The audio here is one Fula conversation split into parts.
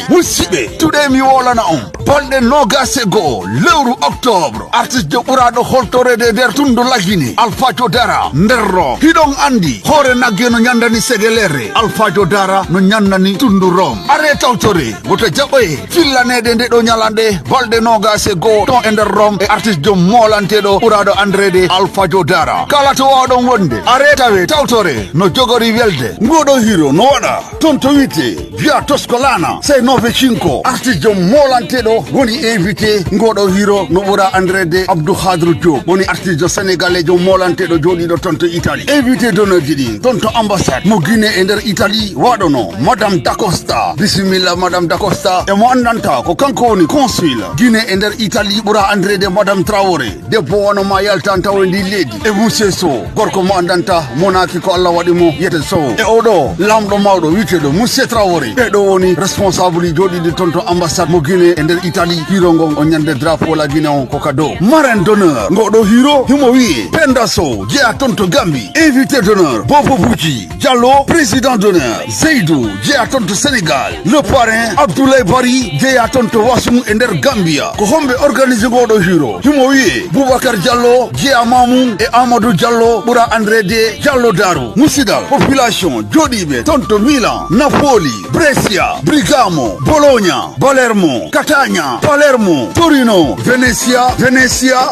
Musibe, today mi wolana on. Balde nogase go, lewru octobre. Artiste de Urado Holtore de Dertundo Lagini. Alfajo Dara, Nderro. Hidong Andi, Hore Nageno Nyandani Segelere. Alfajo Dara, no Nyandani Tundu Rom. Arrête autore, Bote Jaboye. Filane de do Nyalande, Balde nogase go, Ton Ender Rom. Et artiste de Molantedo, Urado Andrede, Alfajo Dara. Kalato Wadon Wonde. Arrête avec Tautore, no Jogori Velde. Ngodo Hiro, no Wada. Tonto Wite, Via Toscolana. Say no Vechinko. Artiste de Molantedo. Woni invité ngodo hiro no ɓura andrede Abdou Khadrou Diop woni artiste sénégalais jo molanteɗo jooɗiɗo tonto Italie. Invité d'honneur ji ɗi tonto ambassade mo Guinée e nder Italie waɗono madame Dacosta. Bisimilla madame Dacosta e mo andanta ko kanko woni consul Guinée e nder Italie ɓura andrede madame Traoré debbo wono ma yaltan taw ndi leydi e monsieur Sow gorko mo andanta monaki ko Allah waɗi mo yete Sow e oɗo lamɗo mawɗo witeɗo monsieur Traoré ɓeɗo woni responsable jooɗiɗo tonto ambassade mo Guinée e nder Italie hiro ngon o nyande drapeau la Guinée on ko cadeau marraine d'honneur ngoɗo hiro himo wi Penda Sow jeya tonto Gambie. Invité d'honneur Bobo Bouji Diallo. Président d'honneur Seydou jeya tonto Sénégal. Le parrain Abdoulaye Bari jeya tonto Wasum e nder Gambia ko homɓe organisé ngoɗo hiro himo wi Boubacar Diallo jeya Mamou e Amadou Diallo ɓura andrede Diallo Darou. Musidal population joɗiɓe tonto Milan, Napoli, Brescia, Brigamo, Bologna, Palermo, Catania, Palermo, Torino, Venezia,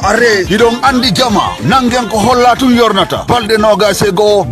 are hiɗon andi jama nangen ko holla tun yornata balɗe nogase go